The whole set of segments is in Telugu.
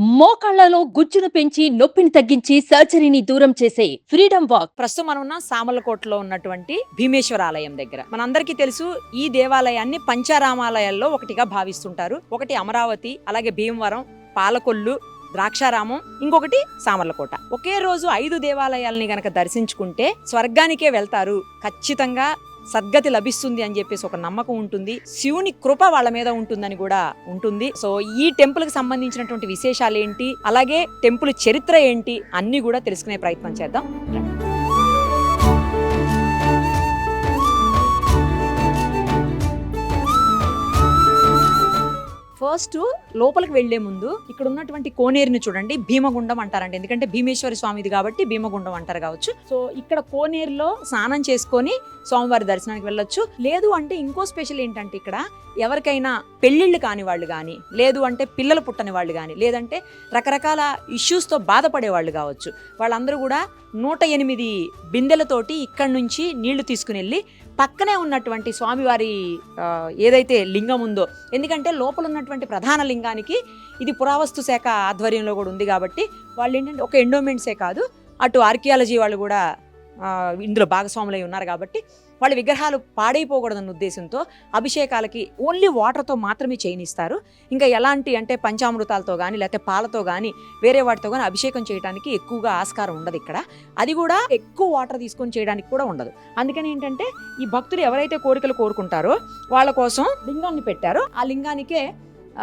మోకాళ్లలో గుజ్జును పెంచి నొప్పిని తగ్గించి సర్జరీని దూరం చేసే ఫ్రీడమ్ వాక్. ప్రస్తుతం మనం ఉన్న సామర్లకోటలో ఉన్నటువంటి భీమేశ్వర ఆలయం దగ్గర మనందరికీ తెలుసు ఈ దేవాలయాన్ని పంచారామాలయాల్లో ఒకటిగా భావిస్తుంటారు. ఒకటి అమరావతి, అలాగే భీమవరం, పాలకొల్లు, ద్రాక్షారామం, ఇంకొకటి సామర్లకోట. ఒకే రోజు 5 దేవాలయాల్ని గనక దర్శించుకుంటే స్వర్గానికే వెళ్తారు, ఖచ్చితంగా సద్గతి లభిస్తుంది అని చెప్పేసి ఒక నమ్మకం ఉంటుంది. శివుని కృప వాళ్ళ మీద ఉంటుందని కూడా ఉంటుంది. సో ఈ టెంపుల్ కి సంబంధించినటువంటి విశేషాలు ఏంటి, అలాగే టెంపుల్ చరిత్ర ఏంటి అన్ని కూడా తెలుసుకునే ప్రయత్నం చేద్దాం. ఫస్ట్ లోపలికి వెళ్లే ముందు ఇక్కడ ఉన్నటువంటి కోనేరుని చూడండి. భీమగుండం అంటారండి, ఎందుకంటే భీమేశ్వరి స్వామిది కాబట్టి భీమగుండం అంటారు కావచ్చు. సో ఇక్కడ కోనేరులో స్నానం చేసుకొని స్వామివారి దర్శనానికి వెళ్ళొచ్చు. లేదు అంటే ఇంకో స్పెషల్ ఏంటంటే ఇక్కడ ఎవరికైనా పెళ్లిళ్ళు కాని వాళ్ళు కానీ, లేదు అంటే పిల్లలు పుట్టని వాళ్ళు కానీ, లేదంటే రకరకాల ఇష్యూస్తో బాధపడే వాళ్ళు కావచ్చు, వాళ్ళందరూ కూడా 108 బిందెలతోటి ఇక్కడి నుంచి నీళ్లు తీసుకుని వెళ్ళి పక్కనే ఉన్నటువంటి స్వామివారి ఏదైతే లింగం ఉందో, ఎందుకంటే లోపల ఉన్నటువంటి ప్రధాన లింగానికి ఇది పురావస్తు శాఖ ఆధ్వర్యంలో కూడా ఉంది కాబట్టి వాళ్ళు ఏంటంటే ఒక ఎండోమెంట్సే కాదు, అటు ఆర్కియాలజీ వాళ్ళు కూడా ఇందులో భాగస్వాములై ఉన్నారు కాబట్టి వాళ్ళ విగ్రహాలు పాడైపోకూడదన్న ఉద్దేశంతో అభిషేకాలకి ఓన్లీ వాటర్తో మాత్రమే చేయనిస్తారు. ఇంకా ఎలాంటి అంటే పంచామృతాలతో కానీ లేకపోతే పాలతో కానీ వేరే వాటితో కానీ అభిషేకం చేయడానికి ఎక్కువగా ఆస్కారం ఉండదు ఇక్కడ. అది కూడా ఎక్కువ వాటర్ తీసుకొని చేయడానికి కూడా ఉండదు. అందుకని ఏంటంటే ఈ భక్తులు ఎవరైతే కోరికలు కోరుకుంటారో వాళ్ళ కోసం లింగాన్ని పెట్టారో ఆ లింగానికే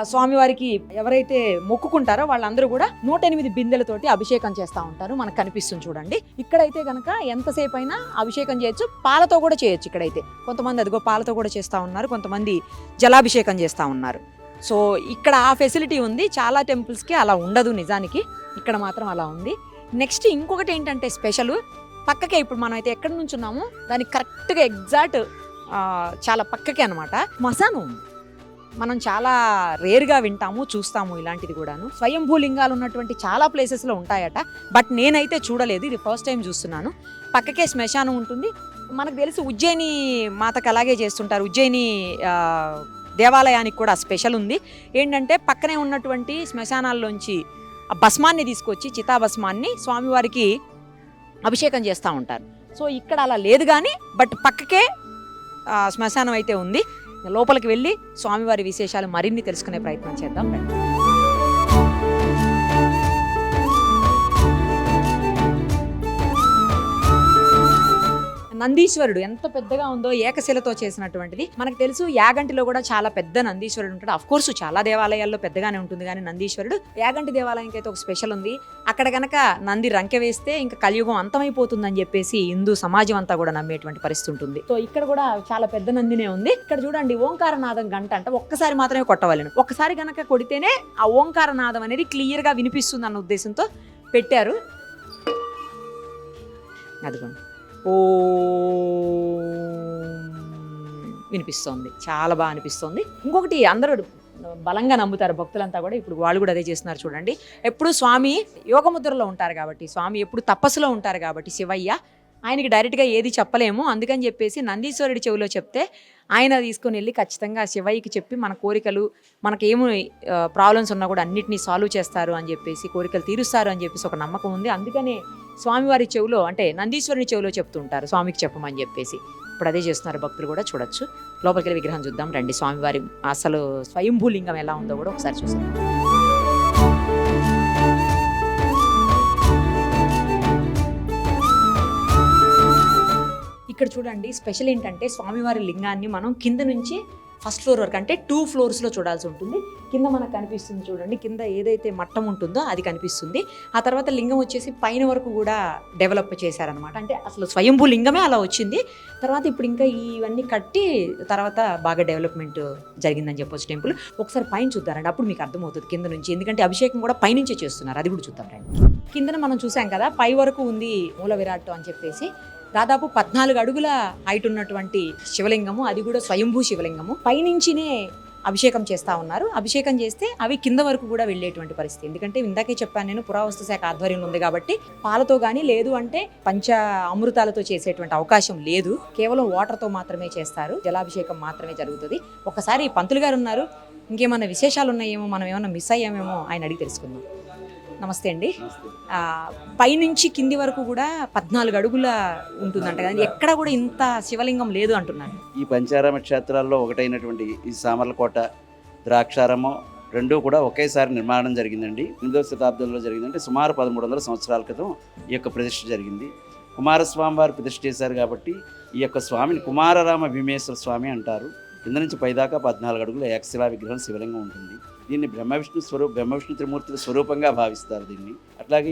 స్వామివారికి ఎవరైతే మొక్కుకుంటారో వాళ్ళందరూ కూడా 108 బిందెలతోటి అభిషేకం చేస్తూ ఉంటారు. మనకు కనిపిస్తుంది చూడండి. ఇక్కడైతే కనుక ఎంతసేపు అయినా అభిషేకం చేయొచ్చు, పాలతో కూడా చేయొచ్చు. ఇక్కడైతే కొంతమంది అదిగో పాలతో కూడా చేస్తూ ఉన్నారు, కొంతమంది జలాభిషేకం చేస్తూ ఉన్నారు. సో ఇక్కడ ఆ ఫెసిలిటీ ఉంది. చాలా టెంపుల్స్కి అలా ఉండదు నిజానికి, ఇక్కడ మాత్రం అలా ఉంది. నెక్స్ట్ ఇంకొకటి ఏంటంటే స్పెషల్, పక్కకే ఇప్పుడు మనం అయితే ఎక్కడి నుంచి ఉన్నామో దానికి కరెక్ట్గా ఎగ్జాక్ట్ చాలా పక్కకే అనమాట శ్మశానం ఉంది. మనం చాలా రేర్గా వింటాము, చూస్తాము ఇలాంటిది కూడాను. స్వయంభూలింగాలు ఉన్నటువంటి చాలా ప్లేసెస్లో ఉంటాయట, బట్ నేనైతే చూడలేదు, ఇది ఫస్ట్ టైం చూస్తున్నాను. పక్కకే శ్మశానం ఉంటుంది. మనకు తెలిసి ఉజ్జయిని మాతకు అలాగే చేస్తుంటారు. ఉజ్జయిని దేవాలయానికి కూడా స్పెషల్ ఉంది. ఏంటంటే పక్కనే ఉన్నటువంటి శ్మశానాల్లోంచి ఆ భస్మాన్ని తీసుకొచ్చి, చితాభస్మాన్ని స్వామివారికి అభిషేకం చేస్తూ ఉంటారు. సో ఇక్కడ అలా లేదు కానీ బట్ పక్కకే శ్మశానం అయితే ఉంది. లోపలికి వెళ్ళి స్వామివారి విశేషాలు మరిన్ని తెలుసుకునే ప్రయత్నం చేద్దాం. నందీశ్వరుడు ఎంత పెద్దగా ఉందో, ఏకశిలతో చేసినటువంటిది. మనకు తెలుసు యాగంటిలో కూడా చాలా పెద్ద నందీశ్వరుడు ఉంటాడు. అఫ్ కోర్స్ చాలా దేవాలయాల్లో పెద్దగానే ఉంటుంది, కానీ నందీశ్వరుడు యాగంటి దేవాలయానికి అయితే ఒక స్పెషల్ ఉంది. అక్కడ గనక నంది రంకె వేస్తే ఇంకా కలియుగం అంతమైపోతుందని చెప్పేసి హిందూ సమాజం అంతా కూడా నమ్మేటువంటి పరిస్థితి ఉంటుంది. సో ఇక్కడ కూడా చాలా పెద్ద నందినే ఉంది. ఇక్కడ చూడండి ఓంకారనాదం గంట అంటే ఒక్కసారి మాత్రమే కొట్టవలను. ఒక్కసారి గనక కొడితేనే ఆ ఓంకారనాదం అనేది క్లియర్ గా వినిపిస్తుంది అన్న ఉద్దేశంతో పెట్టారు. అదిగోండి, ఓ వినిపిస్తోంది, చాలా బాగా అనిపిస్తుంది. ఇంకొకటి అందరూ బలంగా నమ్ముతారు భక్తులంతా కూడా, ఇప్పుడు వాళ్ళు కూడా అదే చేస్తున్నారు చూడండి. ఎప్పుడు స్వామి యోగముద్రలో ఉంటారు కాబట్టి, స్వామి ఎప్పుడు తపస్సులో ఉంటారు కాబట్టి శివయ్య, ఆయనకి డైరెక్ట్గా ఏది చెప్పలేము. అందుకని చెప్పేసి నందీశ్వరుడి చెవిలో చెప్తే ఆయన తీసుకొని వెళ్ళి ఖచ్చితంగా శివయ్యకి చెప్పి మన కోరికలు, మనకేమి ప్రాబ్లమ్స్ ఉన్నా కూడా అన్నిటినీ సాల్వ్ చేస్తారు అని చెప్పేసి, కోరికలు తీరుస్తారు అని చెప్పేసి ఒక నమ్మకం ఉంది. అందుకనే స్వామివారి చెవిలో అంటే నందీశ్వరుని చెవిలో చెప్తుంటారు స్వామికి చెప్పమని చెప్పేసి. ఇప్పుడు అదే చేస్తున్నారు భక్తులు కూడా. చూడొచ్చు, లోపలికి వెళ్ళి విగ్రహం చూద్దాం రండి. స్వామివారి అసలు స్వయంభూలింగం ఎలా ఉందో కూడా ఒకసారి చూసాం. ఇక్కడ చూడండి స్పెషల్ ఏంటంటే స్వామివారి లింగాన్ని మనం కింద నుంచి ఫస్ట్ ఫ్లోర్ వరకు అంటే 2 ఫ్లోర్స్లో చూడాల్సి ఉంటుంది. కింద మనకు కనిపిస్తుంది చూడండి, కింద ఏదైతే మట్టం ఉంటుందో అది కనిపిస్తుంది. ఆ తర్వాత లింగం వచ్చేసి పైన వరకు కూడా డెవలప్ చేశారనమాట. అంటే అసలు స్వయంభూ లింగమే అలా వచ్చింది. తర్వాత ఇప్పుడు ఇంకా ఇవన్నీ కట్టి తర్వాత బాగా డెవలప్మెంట్ జరిగిందని చెప్పొచ్చు టెంపుల్. ఒకసారి పైన చూద్దారండి, అప్పుడు మీకు అర్థమవుతుంది కింద నుంచి, ఎందుకంటే అభిషేకం కూడా పైనుంచే చేస్తున్నారు. అది కూడా చూద్దాం రండి. కిందన మనం చూసాం కదా పై వరకు ఉంది మూల విరాట్ అని చెప్పేసి. దాదాపు 14 అడుగుల హైట్ ఉన్నటువంటి శివలింగము, అది కూడా స్వయంభూ శివలింగము. పైనుంచినే అభిషేకం చేస్తూ ఉన్నారు. అభిషేకం చేస్తే అవి కింద వరకు కూడా వెళ్ళేటువంటి పరిస్థితి. ఎందుకంటే ఇందాకే చెప్పాను నేను, పురావస్తు శాఖ ఆధ్వర్యంలో ఉంది కాబట్టి పాలతో కానీ లేదు అంటే పంచ అమృతాలతో చేసేటువంటి అవకాశం లేదు. కేవలం వాటర్తో మాత్రమే చేస్తారు, జలాభిషేకం మాత్రమే జరుగుతుంది. ఒకసారి పంతులు గారు ఉన్నారు, ఇంకేమైనా విశేషాలు ఉన్నాయేమో, మనం ఏమైనా మిస్ అయ్యామేమో ఆయన అడిగి తెలుసుకుందాం. నమస్తే అండి. పైనుంచి కింది వరకు కూడా 14 అడుగుల ఉంటుందంట కదా, ఎక్కడ కూడా ఇంత శివలింగం లేదు అంటున్నారు. ఈ పంచారామ క్షేత్రాల్లో ఒకటైనటువంటి ఈ సామర్లకోట, ద్రాక్షారామం రెండూ కూడా ఒకేసారి నిర్మాణం జరిగిందండి. 8వ శతాబ్దంలో జరిగిందంటే సుమారు 1300 సంవత్సరాల క్రితం ఈ యొక్క ప్రతిష్ఠ జరిగింది. కుమారస్వామి వారు ప్రతిష్ఠ చేశారు కాబట్టి ఈ యొక్క స్వామిని కుమారరామ భీమేశ్వర స్వామి అంటారు. కింద నుంచి పైదాకా 14 అడుగుల ఏకశిలా విగ్రహం శివలింగం ఉంటుంది. దీన్ని బ్రహ్మ విష్ణు త్రిమూర్తుల స్వరూపంగా భావిస్తారు దీన్ని. అట్లాగే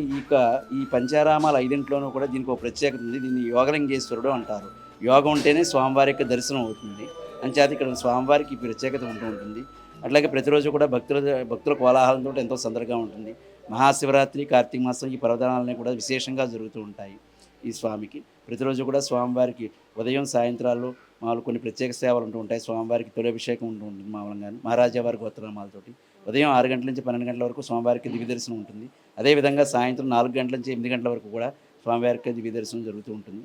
ఈ పంచారామాల 5ఇంట్లోనూ కూడా దీనికి ఒక ప్రత్యేకత ఉంది. దీన్ని యోగలింగేశ్వరుడు అంటారు. యోగం ఉంటేనే స్వామివారి యొక్క దర్శనం అవుతుంది. అంచేత ఇక్కడ స్వామివారికి ఈ ప్రత్యేకత ఉంటూ ఉంటుంది. అట్లాగే ప్రతిరోజు కూడా భక్తుల కోలాహలంతో ఎంతో సందడిగా ఉంటుంది. మహాశివరాత్రి, కార్తీక మాసం ఈ పర్వదినాలన్నీ కూడా విశేషంగా జరుగుతూ ఉంటాయి. ఈ స్వామికి ప్రతిరోజు కూడా స్వామివారికి ఉదయం సాయంత్రాలు మామూలు కొన్ని ప్రత్యేక సేవలు ఉంటూ ఉంటాయి. స్వామివారికి తొలభిషేకం ఉంటూ ఉంటుంది మామూలుగా మహారాజా వారి గోత్రనామాలతోటి. ఉదయం 6 గంటల నుంచి 12 గంటల వరకు స్వామివారికి దివ్య దర్శనం ఉంటుంది. అదేవిధంగా సాయంత్రం 4 గంటల నుంచి 8 గంటల వరకు కూడా స్వామివారికి దివ్య దర్శనం జరుగుతూ ఉంటుంది.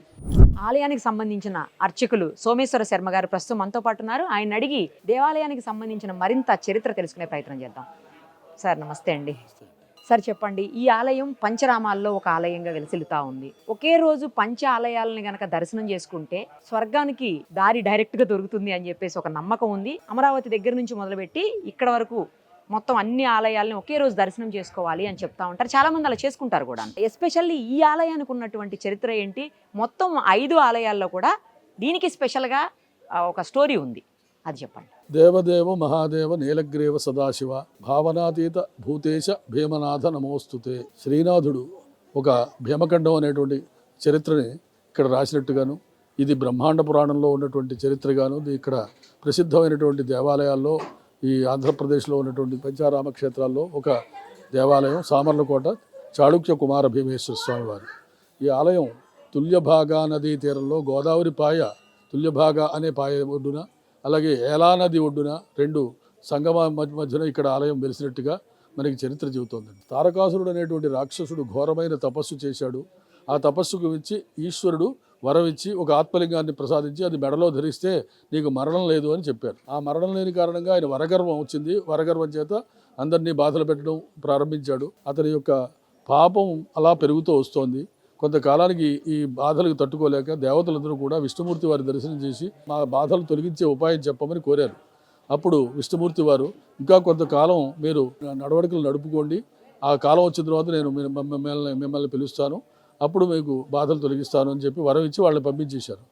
ఆలయానికి సంబంధించిన అర్చకులు సోమేశ్వర శర్మ గారు ప్రస్తుతం మనతో పాటు ఉన్నారు. ఆయన అడిగి దేవాలయానికి సంబంధించిన మరింత చరిత్ర తెలుసుకునే ప్రయత్నం చేద్దాం. సార్ నమస్తే అండి. సార్ చెప్పండి, ఈ ఆలయం పంచరామాల్లో ఒక ఆలయంగా వెలిసిల్లుతా ఉంది. ఒకే రోజు పంచ ఆలయాలని గనక దర్శనం చేసుకుంటే స్వర్గానికి దారి డైరెక్ట్గా దొరుకుతుంది అని చెప్పేసి ఒక నమ్మకం ఉంది. అమరావతి దగ్గర నుంచి మొదలుపెట్టి ఇక్కడ వరకు మొత్తం అన్ని ఆలయాలను ఒకే రోజు దర్శనం చేసుకోవాలి అని చెప్తా ఉంటారు. చాలా మంది అలా చేసుకుంటారు కూడా. ఎస్పెషల్లీ ఈ ఆలయానికి ఉన్నటువంటి చరిత్ర ఏంటి? మొత్తం 5 ఆలయాల్లో కూడా దీనికి స్పెషల్గా ఒక స్టోరీ ఉంది, అది చెప్పండి. దేవదేవ మహాదేవ నీలగ్రీవ సదాశివ భావనాతీత భూతేశ భీమనాథ నమోస్తుతే. శ్రీనాథుడు ఒక భీమఖండం అనేటువంటి చరిత్రని ఇక్కడ రాసినట్టుగాను, ఇది బ్రహ్మాండ పురాణంలో ఉన్నటువంటి చరిత్రగాను, ఇక్కడ ప్రసిద్ధమైనటువంటి దేవాలయాల్లో ఈ ఆంధ్రప్రదేశ్లో ఉన్నటువంటి పంచారామ క్షేత్రాల్లో ఒక దేవాలయం సామర్లకోట చాళుక్య కుమార భీమేశ్వర స్వామివారి. ఈ ఆలయం తుల్యభాగా నదీ తీరంలో గోదావరి పాయ తుల్యభాగా అనే పాయ ఒడ్డున, అలాగే ఏలా నది ఒడ్డున 2 సంగమ మధ్యన ఇక్కడ ఆలయం వెలిసినట్టుగా మనకి చరిత్ర చెబుతోందండి. తారకాసురుడు అనేటువంటి రాక్షసుడు ఘోరమైన తపస్సు చేశాడు. ఆ తపస్సుకు ఇచ్చి ఈశ్వరుడు వరం ఇచ్చి ఒక ఆత్మలింగాన్ని ప్రసాదించి అది మెడలో ధరిస్తే నీకు మరణం లేదు అని చెప్పారు. ఆ మరణం లేని కారణంగా ఆయన వరగర్వం వచ్చింది. వరగర్వం చేత అందరినీ బాధలు పెట్టడం ప్రారంభించాడు. అతని యొక్క పాపం అలా పెరుగుతూ వస్తోంది. కొంతకాలానికి ఈ బాధలకు తట్టుకోలేక దేవతలందరూ కూడా విష్ణుమూర్తి వారి దర్శనం చేసి మా బాధలు తొలగించే ఉపాయం చెప్పమని కోరారు. అప్పుడు విష్ణుమూర్తి వారు ఇంకా కొంతకాలం మీరు నడవడికలు నడుపుకోండి, ఆ కాలం వచ్చిన తర్వాత నేను మిమ్మల్ని పిలుస్తాను, అప్పుడు మీకు బాధలు తొలగిస్తాను అని చెప్పి వరం ఇచ్చి వాళ్ళని పంపించేశారు.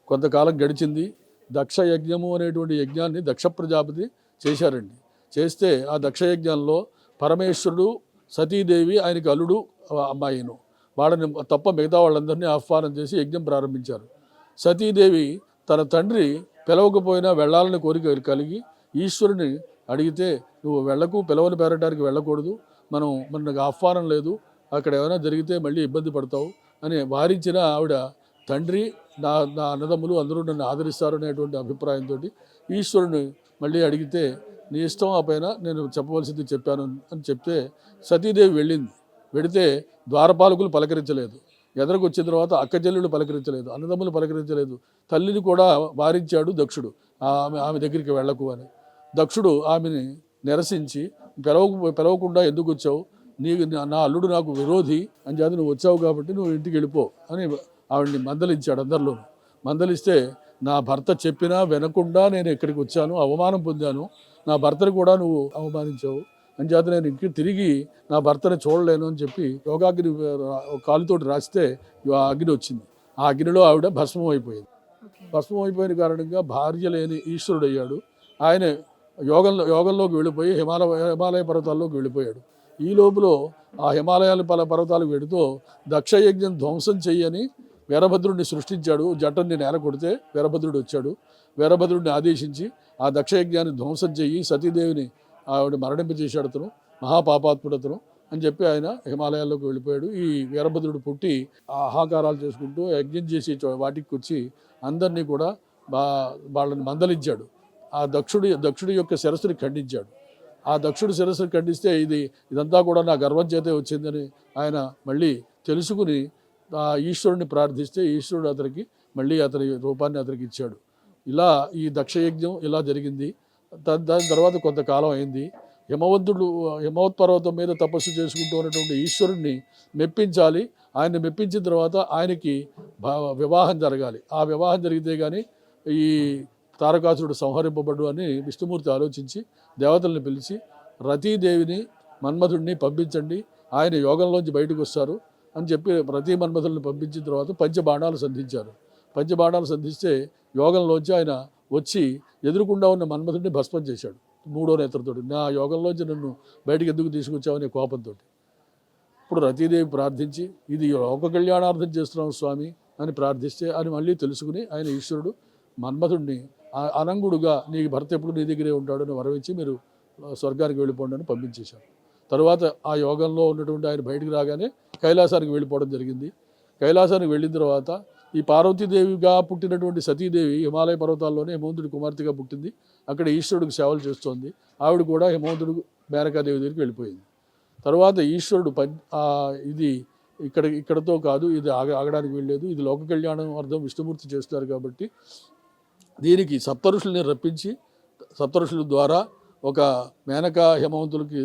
కొంతకాలం గడిచింది. దక్ష యజ్ఞము అనేటువంటి యజ్ఞాన్ని దక్ష ప్రజాపతి చేశారండి. చేస్తే ఆ దక్ష యజ్ఞంలో పరమేశ్వరుడు, సతీదేవి, ఆయనకి అల్లుడు అమ్మాయిను, వాళ్ళని తప్ప మిగతా వాళ్ళందరినీ ఆహ్వానం చేసి యజ్ఞం ప్రారంభించారు. సతీదేవి తన తండ్రి పిలవకపోయినా వెళ్ళాలని కోరిక కలిగి ఈశ్వరుని అడిగితే, నువ్వు వెళ్ళకు, పిలవని పేరటానికి వెళ్ళకూడదు, మనకు ఆహ్వానం లేదు, అక్కడ ఏమైనా జరిగితే మళ్ళీ ఇబ్బంది పడతావు అని వారించిన ఆవిడ, తండ్రి నా అన్నదమ్ములు అందరూ నన్ను ఆదరిస్తారు అనేటువంటి అభిప్రాయంతో ఈశ్వరుని మళ్ళీ అడిగితే, నీ ఇష్టం ఆ పైన నేను చెప్పవలసింది చెప్పాను అని చెప్తే సతీదేవి వెళ్ళింది. వెడితే ద్వారపాలకులు పలకరించలేదు. ఎదరకు వచ్చిన తర్వాత అక్కచెల్లెళ్ళు పలకరించలేదు, అన్నదమ్ములు పలకరించలేదు. తల్లిని కూడా వారించాడు దక్షుడు, ఆమె దగ్గరికి వెళ్ళకు అని. దక్షుడు ఆమెని నిరసించి, పిలవకుండా ఎందుకు వచ్చావు, నా అల్లుడు నాకు విరోధి అని చేత నువ్వు వచ్చావు కాబట్టి నువ్వు ఇంటికి వెళ్ళిపో అని ఆవిడ్ని మందలించాడు. అందరిలో మందలిస్తే, నా భర్త చెప్పినా వినకుండా నేను ఇక్కడికి వచ్చాను, అవమానం పొందాను, నా భర్తను కూడా నువ్వు అవమానించావు అని చేత నేను ఇంటికి తిరిగి నా భర్తని చూడలేను అని చెప్పి యోగాగ్ని కాలుతోటి రాస్తే ఆ అగ్ని వచ్చింది. ఆ అగ్నిలో ఆవిడ భస్మం అయిపోయింది. భస్మం అయిపోయిన కారణంగా భార్య లేని ఈశ్వరుడు అయ్యాడు. ఆయన యోగంలోకి వెళ్ళిపోయి హిమాలయ పర్వతాల్లోకి వెళ్ళిపోయాడు. ఈ లోపల ఆ హిమాలయాల పర్వతాలకు వెడుతూ దక్షయజ్ఞం ధ్వంసం చెయ్యని వీరభద్రుడిని సృష్టించాడు. జటాన్ని నేల కొడితే వీరభద్రుడు వచ్చాడు. వీరభద్రుడిని ఆదేశించి ఆ దక్షయజ్ఞాన్ని ధ్వంసం చెయ్యి, సతీదేవిని ఆవిడ మరణింపజేశాడు అతను, మహాపాపాత్ముడు అతను అని చెప్పి ఆయన హిమాలయాల్లోకి వెళ్ళిపోయాడు. ఈ వీరభద్రుడు పుట్టి ఆహాకారాలు చేసుకుంటూ యజ్ఞం చేసి వాటికి వచ్చి అందరినీ కూడా వాళ్ళని మందలించాడు. ఆ దక్షుడి యొక్క శిరస్సుని ఖండించాడు. ఆ దక్షుడి శిరస్సుని ఖండిస్తే ఇదంతా కూడా నా గర్వం చేతే వచ్చిందని ఆయన మళ్ళీ తెలుసుకుని ఆ ఈశ్వరుని ప్రార్థిస్తే ఈశ్వరుడు అతనికి మళ్ళీ అతని రూపాన్ని అతనికి ఇచ్చాడు. ఇలా ఈ దక్షయజ్ఞం ఇలా జరిగింది. దాని తర్వాత కొంతకాలం అయింది. హిమవత్ పర్వతం మీద తపస్సు చేసుకుంటూ ఉన్నటువంటి ఈశ్వరుణ్ణి మెప్పించాలి. ఆయన్ని మెప్పించిన తర్వాత ఆయనకి వివాహం జరగాలి. ఆ వివాహం జరిగితే కానీ ఈ తారకాసురుడు సంహరింపబడు అని విష్ణుమూర్తి ఆలోచించి దేవతల్ని పిలిచి రతీదేవిని మన్మధుడిని పంపించండి, ఆయన యోగంలోంచి బయటకు వస్తారు అని చెప్పి రతీ మన్మధుల్ని పంపించిన తర్వాత పంచబాణాలు సంధించారు. పంచబాణాలు సంధిస్తే యోగంలోంచి ఆయన వచ్చి ఎదురుకుండా ఉన్న మన్మధుడిని భస్మం చేశాడు 3వ నేత్రంతో. నా యోగంలోంచి నన్ను బయటకు ఎందుకు తీసుకొచ్చావనే కోపంతో. ఇప్పుడు రతీదేవి ప్రార్థించి ఇది లోక కళ్యాణార్థం చేస్తున్నాం స్వామి అని ప్రార్థిస్తే అని మళ్ళీ తెలుసుకుని ఆయన ఈశ్వరుడు మన్మధుడిని అనంగుడుగా నీ భర్త ఎప్పుడు నీ దగ్గరే ఉంటాడని వరవించి మీరు స్వర్గానికి వెళ్ళిపోండి అని పంపించేశారు. తర్వాత ఆ యోగంలో ఉన్నటువంటి ఆయన బయటికి రాగానే కైలాసానికి వెళ్ళిపోవడం జరిగింది. కైలాసానికి వెళ్ళిన తర్వాత ఈ పార్వతీదేవిగా పుట్టినటువంటి సతీదేవి హిమాలయ పర్వతాల్లోనే హిమవంతుడి కుమార్తెగా పుట్టింది. అక్కడ ఈశ్వరుడికి సేవలు చేస్తోంది. ఆవిడ కూడా హిమవంతుడు మేనకాదేవి దగ్గరికి వెళ్ళిపోయింది. తర్వాత ఈశ్వరుడు ఇది ఇక్కడతో కాదు, ఇది ఆగడానికి వెళ్ళలేదు, ఇది లోక కళ్యాణం అర్థం విష్ణుమూర్తి చేస్తున్నారు కాబట్టి దీనికి సప్తఋషుల్ని రప్పించి సప్తఋషుల ద్వారా ఒక మేనకా హిమవంతులకి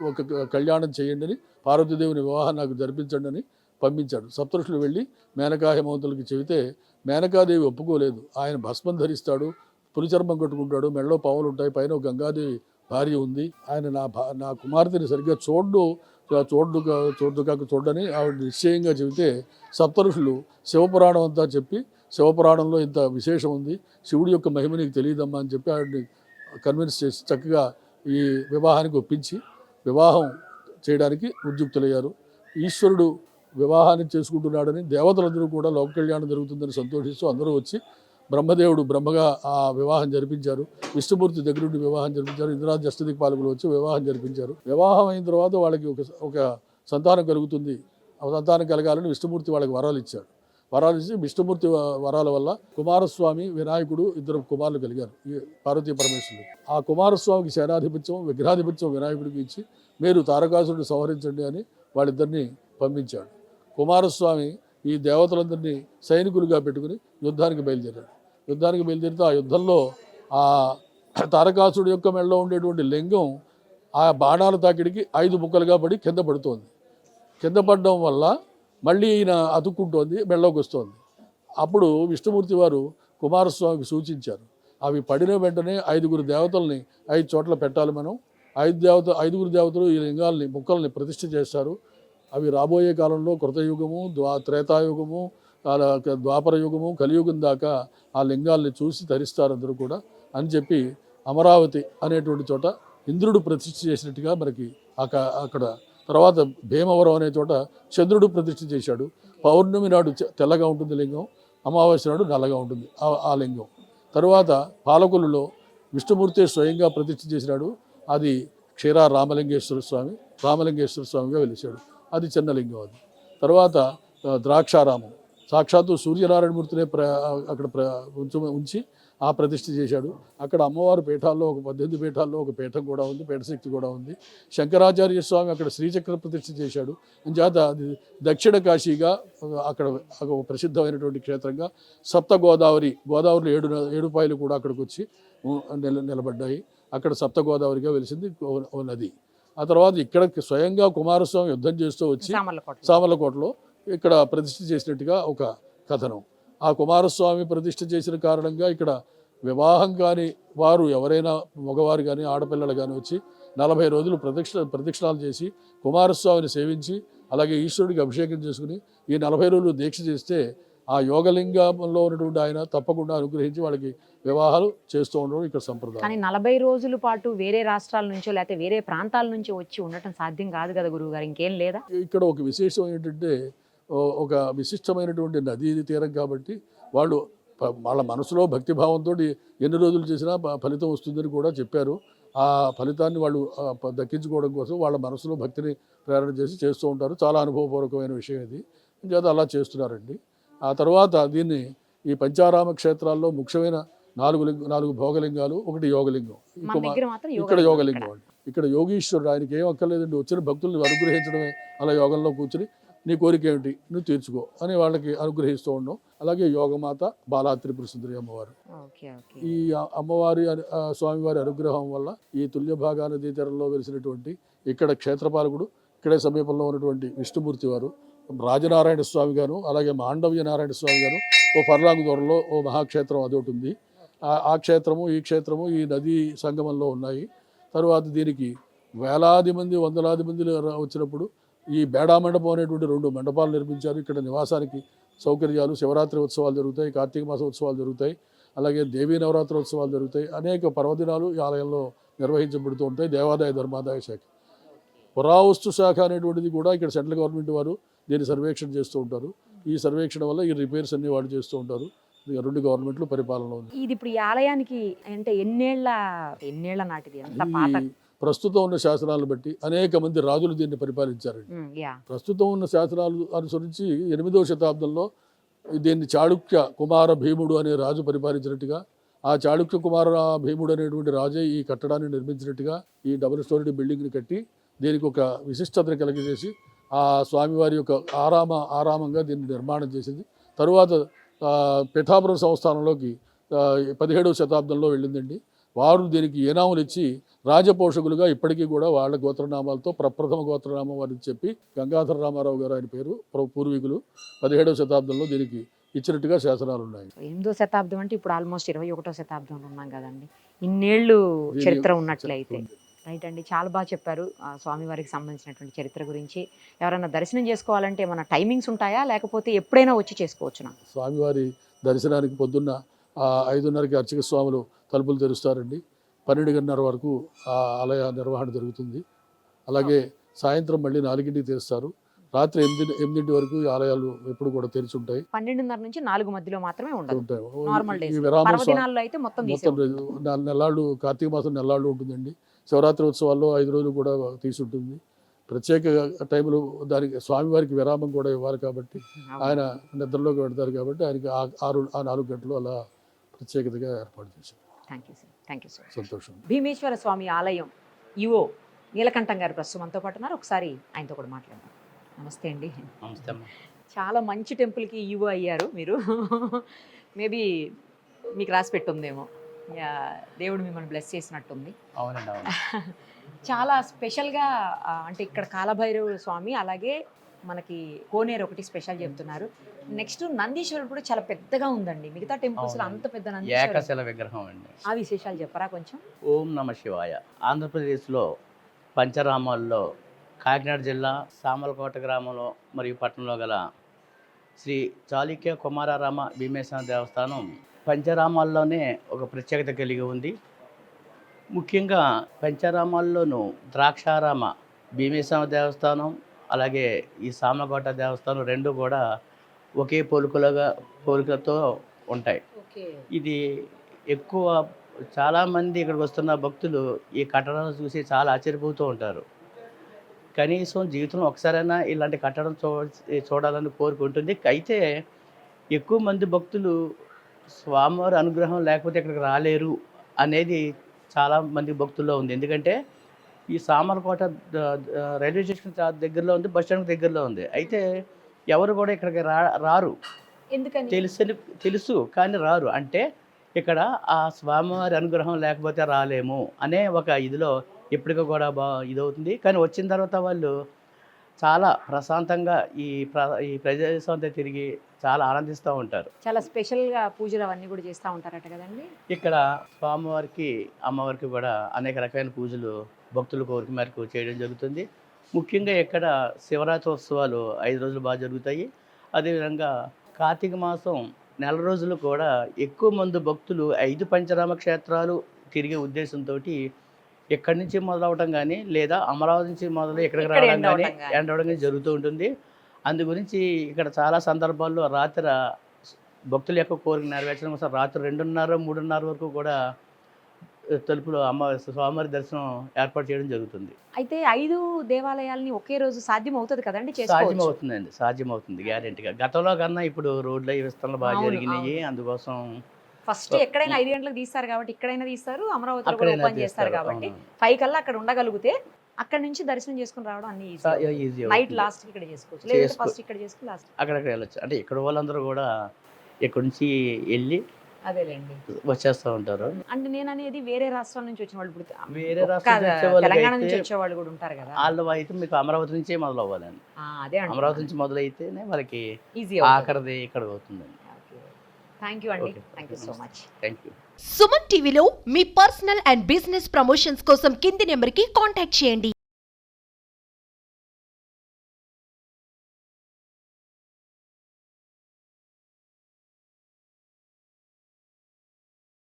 ఒక కళ్యాణం చేయండి అని, పార్వతీదేవిని వివాహం నాకు జరిపించండి అని పంపించాడు. సప్తఋషులు వెళ్ళి మేనకా హిమవంతులకి చెబితే మేనకాదేవి ఒప్పుకోలేదు. ఆయన భస్మం ధరిస్తాడు, పులిచర్మం కట్టుకుంటాడు, మెడలో పావులు ఉంటాయి, పైన ఒక గంగాదేవి భార్య ఉంది, ఆయన నా కుమార్తెని సరిగ్గా చూడని ఆవిడ నిశ్చయంగా చెబితే సప్తఋషులు శివపురాణం అంతా చెప్పి శివపురాణంలో ఇంత విశేషం ఉంది, శివుడి యొక్క మహిమ నీకు తెలియదమ్మా అని చెప్పి ఆవిడని కన్విన్స్ చేసి చక్కగా ఈ వివాహానికి ఒప్పించి వివాహం చేయడానికి ఉద్యుక్తులయ్యారు. ఈశ్వరుడు వివాహాన్ని చేసుకుంటున్నాడని దేవతలందరూ కూడా లోక కళ్యాణం జరుగుతుందని సంతోషిస్తూ అందరూ వచ్చి బ్రహ్మగా ఆ వివాహం జరిపించారు. విష్ణుమూర్తి దగ్గర నుండి వివాహం జరిపించారు. ఇంద్రాది అష్టదిక్పాలకులు వచ్చి వివాహం జరిపించారు. వివాహం అయిన తర్వాత వాళ్ళకి ఒక సంతానం కలుగుతుంది. ఆ సంతానం కలగాలని విష్ణుమూర్తి వాళ్ళకి వరాలు ఇచ్చాడు. వరాలు ఇచ్చి విష్ణుమూర్తి వరాల వల్ల కుమారస్వామి వినాయకుడు ఇద్దరు కుమారులు కలిగారు, ఈ పార్వతీ పరమేశ్వరుడు. ఆ కుమారస్వామికి సేనాధిపత్యం విగ్రహాధిపత్యం వినాయకుడికి ఇచ్చి మీరు తారకాసురుడిని సంహరించండి అని వాళ్ళిద్దరిని పంపించాడు. కుమారస్వామి ఈ దేవతలందరినీ సైనికులుగా పెట్టుకుని యుద్ధానికి బయలుదేరితే ఆ యుద్ధంలో ఆ తారకాసురుడు యొక్క మెడలో ఉండేటువంటి లింగం ఆ బాణాల తాకిడికి 5 ముక్కలుగా పడి కింద పడుతోంది. కింద పడడం వల్ల మళ్ళీ ఈయన అతుక్కుంటోంది, మెడలోకి వస్తోంది. అప్పుడు విష్ణుమూర్తి వారు కుమారస్వామికి సూచించారు, అవి పడిన వెంటనే 5 దేవతల్ని 5 చోట్ల పెట్టాలి. మనం 5 దేవతలు ఈ లింగాల్ని ముక్కల్ని ప్రతిష్ఠ చేస్తారు. అవి రాబోయే కాలంలో కృతయుగము, త్రేతాయుగము, ద్వాపర యుగము, కలియుగం దాకా ఆ లింగాల్ని చూసి ధరిస్తారు అందరూ కూడా అని చెప్పి అమరావతి అనేటువంటి చోట ఇంద్రుడు ప్రతిష్ఠ చేసినట్టుగా మనకి అక్కడ. తర్వాత భీమవరం అనే చోట చంద్రుడు ప్రతిష్ఠ చేశాడు. పౌర్ణమి నాడు తెల్లగా ఉంటుంది లింగం, అమావాస్య నాడు నల్లగా ఉంటుంది ఆ లింగం. తర్వాత పాలకొల్లులో విష్ణుమూర్తి స్వయంగా ప్రతిష్ఠ చేసినాడు. అది క్షీర రామలింగేశ్వర స్వామిగా వెలిశాడు. అది చిన్న లింగం. అది తర్వాత ద్రాక్షారామం సాక్షాత్తు సూర్యనారాయణమూర్తినే అక్కడ ఉంచి ఆ ప్రతిష్ఠ చేశాడు. అక్కడ అమ్మవారి పీఠాల్లో ఒక 18 పీఠాల్లో ఒక పీఠం కూడా ఉంది, పీఠశక్తి కూడా ఉంది. శంకరాచార్య స్వామి అక్కడ శ్రీచక్ర ప్రతిష్ఠ చేశాడు. అంచేత అది దక్షిణ కాశీగా అక్కడ ఒక ప్రసిద్ధమైనటువంటి క్షేత్రంగా గోదావరిలో 7 పాయలు కూడా అక్కడికి వచ్చి నిలబడ్డాయి. అక్కడ సప్త గోదావరిగా వెలిసింది ఓ నది. ఆ తర్వాత ఇక్కడ స్వయంగా కుమారస్వామి యుద్ధం చేస్తూ వచ్చి సామర్లకోటలో ఇక్కడ ప్రతిష్ఠ చేసినట్టుగా ఒక కథనం. ఆ కుమారస్వామి ప్రతిష్ఠ చేసిన కారణంగా ఇక్కడ వివాహం కాని వారు ఎవరైనా మగవారు కానీ ఆడపిల్లలు కానీ వచ్చి 40 రోజులు ప్రదక్షిణాలు చేసి కుమారస్వామిని సేవించి అలాగే ఈశ్వరుడికి అభిషేకం చేసుకుని ఈ 40 రోజులు దీక్ష చేస్తే ఆ యోగలింగంలో ఉన్నటువంటి ఆయన తప్పకుండా అనుగ్రహించి వాళ్ళకి వివాహాలు చేస్తూ ఉండడం ఇక్కడ సంప్రదాయం. కానీ 40 రోజుల పాటు వేరే రాష్ట్రాల నుంచో లేకపోతే వేరే ప్రాంతాల నుంచి వచ్చి ఉండటం సాధ్యం కాదు కదా గురువు గారు, ఇంకేం లేదా? ఇక్కడ ఒక విశేషం ఏంటంటే ఒక విశిష్టమైనటువంటి నదీ తీరం కాబట్టి వాళ్ళ మనసులో భక్తిభావంతో ఎన్ని రోజులు చేసినా ఫలితం వస్తుందని కూడా చెప్పారు. ఆ ఫలితాన్ని వాళ్ళు దక్కించుకోవడం కోసం వాళ్ళ మనసులో భక్తిని ప్రేరణ చేసి చేస్తూ ఉంటారు. చాలా అనుభవపూర్వకమైన విషయం ఇది, చేత అలా చేస్తున్నారండి. ఆ తర్వాత దీన్ని ఈ పంచారామ క్షేత్రాల్లో ముఖ్యమైన 4 భోగలింగాలు, 1 యోగలింగం. ఇక్కడ యోగలింగం అండి. ఇక్కడ యోగీశ్వరుడు, ఆయనకి ఏం అక్కర్లేదండి, వచ్చిన భక్తుల్ని అనుగ్రహించడమే. అలా యోగంలో కూర్చుని నీ కోరిక ఏమిటి నువ్వు తీర్చుకో అని వాళ్ళకి అనుగ్రహిస్తూ ఉండడం. అలాగే యోగమాత బాలా త్రిపుర సుందరి అమ్మవారు. ఈ అమ్మవారి స్వామివారి అనుగ్రహం వల్ల ఈ తుల్యభాగా నదీ తీరంలో వెలిసినటువంటి ఇక్కడ క్షేత్రపాలకుడు, ఇక్కడే సమీపంలో ఉన్నటువంటి విష్ణుమూర్తి వారు, రాజనారాయణ స్వామి గారు, అలాగే మాండవ్య నారాయణ స్వామి గారు, ఓ పర్లాంగు దూరంలో ఓ మహాక్షేత్రం అదొకటి ఉంది. ఆ క్షేత్రము ఈ క్షేత్రము ఈ నదీ సంగమంలో ఉన్నాయి. తరువాత దీనికి వేలాది మంది వందలాది మంది వచ్చినప్పుడు ఈ బేడా మండపం అనేటువంటి 2 మండపాలు నిర్మించారు. ఇక్కడ నివాసానికి సౌకర్యాలు, శివరాత్రి ఉత్సవాలు జరుగుతాయి, కార్తీక మాస ఉత్సవాలు జరుగుతాయి, అలాగే దేవీ నవరాత్రి ఉత్సవాలు జరుగుతాయి. అనేక పర్వదినాలు ఈ ఆలయంలో నిర్వహించబడుతూ ఉంటాయి. దేవాదాయ ధర్మాదాయ శాఖ, పురావస్తు శాఖ అనేటువంటిది కూడా ఇక్కడ సెంట్రల్ గవర్నమెంట్ వారు దీన్ని సర్వేక్షణ చేస్తూ ఉంటారు. ఈ సర్వేక్షణ వల్ల ఈ రిపేర్స్ అన్ని వాళ్ళు చేస్తూ ఉంటారు. 2 గవర్నమెంట్లు పరిపాలన ఉంది. ఇది ఇప్పుడు ఈ ఆలయానికి అంటే ఎన్నేళ్ల నాటిది, ఎంత పాత? ప్రస్తుతం ఉన్న శాసనాలను బట్టి అనేక మంది రాజులు దీన్ని పరిపాలించారండి. ప్రస్తుతం ఉన్న శాసనాలు అనుసరించి 8వ శతాబ్దంలో దీన్ని చాళుక్య కుమార భీముడు అనే రాజు పరిపాలించినట్టుగా, ఆ చాళుక్య కుమార భీముడు అనేటువంటి రాజే ఈ కట్టడాన్ని నిర్మించినట్టుగా ఈ డబుల్ స్టోరీ బిల్డింగ్ని కట్టి దీనికి ఒక విశిష్టతను కలిగజేసి ఆ స్వామివారి యొక్క ఆరామంగా దీన్ని నిర్మాణం చేసింది. తరువాత పిఠాపురం సంస్థానంలోకి 17వ శతాబ్దంలో వెళ్ళిందండి. వారు దీనికి ఏనాములు ఇచ్చి రాజపోషకులుగా ఇప్పటికీ కూడా వాళ్ళ గోత్రనామాలతో ప్రప్రథమ గోత్రనామం వారిని చెప్పి గంగాధర రామారావు గారు ఆయన పేరు పూర్వీకులు 17వ శతాబ్దంలో దీనికి ఇచ్చినట్టుగా శాసనాలు ఉన్నాయి. 8వ శతాబ్దం అంటే ఇప్పుడు ఆల్మోస్ట్ 21వ శతాబ్దంలో ఉన్నాం కదండి. ఇన్నేళ్ళు చరిత్ర ఉన్నట్లయితే. రైట్ అండి, చాలా బాగా చెప్పారు స్వామివారికి సంబంధించినటువంటి చరిత్ర గురించి. ఎవరైనా దర్శనం చేసుకోవాలంటే ఏమైనా టైమింగ్స్ ఉంటాయా, లేకపోతే ఎప్పుడైనా వచ్చి చేసుకోవచ్చునా? స్వామివారి దర్శనానికి పొద్దున్న 5:30కి అర్చక స్వాములు తలుపులు తెరుస్తారండి. 12:30 వరకు ఆ ఆలయ నిర్వహణ జరుగుతుంది. అలాగే సాయంత్రం మళ్ళీ 4కి తెరుస్తారు. రాత్రి 8 వరకు ఈ ఆలయాలు ఎప్పుడు కూడా తెరిచి ఉంటాయి. 12:30 నుంచి 4 మధ్యలో మాత్రమే ఉంటాయి. Normal days. ఈ విరామ పర్వదినాల్లో అయితే మొత్తం నెల్లాళ్ళు, కార్తీక మాసం నెల్లాళ్ళు ఉంటుందండి. శివరాత్రి ఉత్సవాల్లో 5 రోజులు కూడా తీసి ఉంటుంది. ప్రత్యేక టైంలో దానికి స్వామివారికి విరామం కూడా ఇవ్వాలి కాబట్టి ఆయన నిద్రలోకి పెడతారు కాబట్టి ఆయనకి 4 గంటలు అలా ప్రత్యేకతగా ఏర్పాటు చేశారు. Thank you sir. సంతోషం. భీమేశ్వర స్వామి ఆలయం ఈవో నీలకంఠం గారు ప్రస్తుతం మనతో పాటు ఉన్నారు. ఒకసారి ఆయనతో కూడా మాట్లాడదాం. నమస్తే అండి. నమస్తే అమ్మ. చాలా మంచి టెంపుల్కి ఈవో అయ్యారు మీరు. మేబీ మీకు రాసి పెట్టుందేమో, దేవుడు మిమ్మల్ని బ్లెస్ చేసినట్టుంది. అవునండి, అవును. చాలా స్పెషల్గా అంటే ఇక్కడ కాలభైరవ స్వామి, అలాగే మనకి కోనేరు ఒకటి స్పెషల్ చెప్తున్నారు. నెక్స్ట్ నందీశ్వరుడు కూడా చాలా పెద్దగా ఉందండి. మిగతా టెంపుల్స్ అంత పెద్ద ఏకశిల విగ్రహం అండి. ఆ విశేషాలు చెప్పరా కొంచెం? ఓం నమ శివాయ. ఆంధ్రప్రదేశ్లో పంచరామాల్లో కాకినాడ జిల్లా సామలకోట గ్రామంలో మరియు పట్టణంలో గల శ్రీ చాళుక్య కుమారారామ భీమేశ్వర దేవస్థానం పంచరామాల్లోనే ఒక ప్రత్యేకత కలిగి ఉంది. ముఖ్యంగా పంచరామాల్లోనూ ద్రాక్షారామ భీమేశ్వర దేవస్థానం, అలాగే ఈ సామలకోట దేవస్థానం 2 కూడా ఒకే పోలికలతో ఉంటాయి. ఇది ఎక్కువ చాలామంది ఇక్కడికి వస్తున్న భక్తులు ఈ కట్టడాలు చూసి చాలా ఆశ్చర్యపోతూ ఉంటారు. కనీసం జీవితంలో ఒకసారైనా ఇలాంటి కట్టడం చూడాలని కోరుకుంటుంది. అయితే ఎక్కువ మంది భక్తులు స్వామివారి అనుగ్రహం లేకపోతే ఇక్కడికి రాలేరు అనేది చాలా మంది భక్తుల్లో ఉంది. ఎందుకంటే ఈ సామర్లకోట రైల్వే స్టేషన్ దగ్గరలో ఉంది, బస్ స్టాండ్ దగ్గరలో ఉంది. అయితే ఎవరు కూడా ఇక్కడికి రారు. ఎందుకని తెలుసు కానీ రారు. అంటే ఇక్కడ ఆ స్వామివారి అనుగ్రహం లేకపోతే రాలేము అనే ఒక ఇదిలో ఎప్పటికీ కూడా ఇదవుతుంది. కానీ వచ్చిన తర్వాత వాళ్ళు చాలా ప్రశాంతంగా ఈ ప్రదేశం అంతా తిరిగి చాలా ఆనందిస్తూ ఉంటారు. చాలా స్పెషల్గా పూజలు అవన్నీ కూడా చేస్తూ ఉంటారట కదండి. ఇక్కడ స్వామివారికి అమ్మవారికి కూడా అనేక రకమైన పూజలు భక్తుల కోరిక మేరకు చేయడం జరుగుతుంది. ముఖ్యంగా ఇక్కడ శివరాత్రి ఉత్సవాలు 5 రోజులు బాగా జరుగుతాయి. అదేవిధంగా కార్తీక మాసం 4 రోజులు కూడా ఎక్కువ మంది భక్తులు 5 పంచరామ క్షేత్రాలు తిరిగే ఉద్దేశంతో ఇక్కడి నుంచి మొదలవడం కానీ లేదా అమరావతి నుంచి మొదలు ఇక్కడికి రావడం కానీ ఎండ్ అవ్వడం కానీ జరుగుతూ ఉంటుంది. అందు గురించి ఇక్కడ చాలా సందర్భాల్లో రాత్రి భక్తుల యొక్క కోరిక నెరవేర్చడం కోసం రాత్రి 2:30, 3:30 వరకు కూడా తలుపులో స్వామివారి దర్శనం ఏర్పాటు చేయడం జరుగుతుంది. అయితే 5 దేవాలయాలని ఒకే రోజు సాధ్యం అవుతుంది కదండి? సాధ్యమవుతుందండి, సాధ్యమవుతుంది గ్యారెంటీగా. గతంలో కన్నా ఇప్పుడు రోడ్ల విస్తరణలు బాగా జరిగినాయి. అందుకోసం ఫస్ట్ ఎక్కడైనా 5 గంటలకు తీస్తారు కాబట్టి ఇక్కడైనా తీస్తారు, అమరావతిలో కూడా ఓపెన్ చేస్తారు కాబట్టి 5 కల్లా అక్కడ ఉండగలిగితే అక్కడ నుంచి దర్శనం చేసుకుని రావడం అన్ని ఈజీ నైట్ లాస్ట్ ఇక్కడ చేసుకోవచ్చు లేదా ఫస్ట్ ఇక్కడ చేసుకుని లాస్ట్ అక్కడికి వెళ్ళొచ్చు. అంటే ఇక్కడ వాళ్ళందరూ కూడా ఇక్కడ నుంచి వెళ్ళి అదేలేండి. వచ్చేస్తూ ఉంటారు. అంటే నేను అనేది వేరే రాష్ట్రాల నుంచి వచ్చిన వాళ్ళు ఇప్పుడు వేరే ఒక్క రాష్ట్రం నుంచి వచ్చే వాళ్ళకి తెలంగాణ నుంచి అయితే వచ్చే వాళ్ళు కూడా ఉంటారు కదా. వాళ్ళు అయితే మీకు అమరావతి నుంచే మొదలు అవ్వాలండి. అదే అమరావతి నుంచి మొదలైతేనే వాళ్ళకి ఈజీ. ఆఖరిది ఇక్కడ అవుతుందండి. థ్యాంక్ యూ అండి. Okay. Thank you so much. Thank you. Suman టీవీలో మీ పర్సనల్ అండ్ బిజినెస్ ప్రమోషన్స్ కోసం కింది నెంబర్కి కాంటాక్ట్ చేయండి.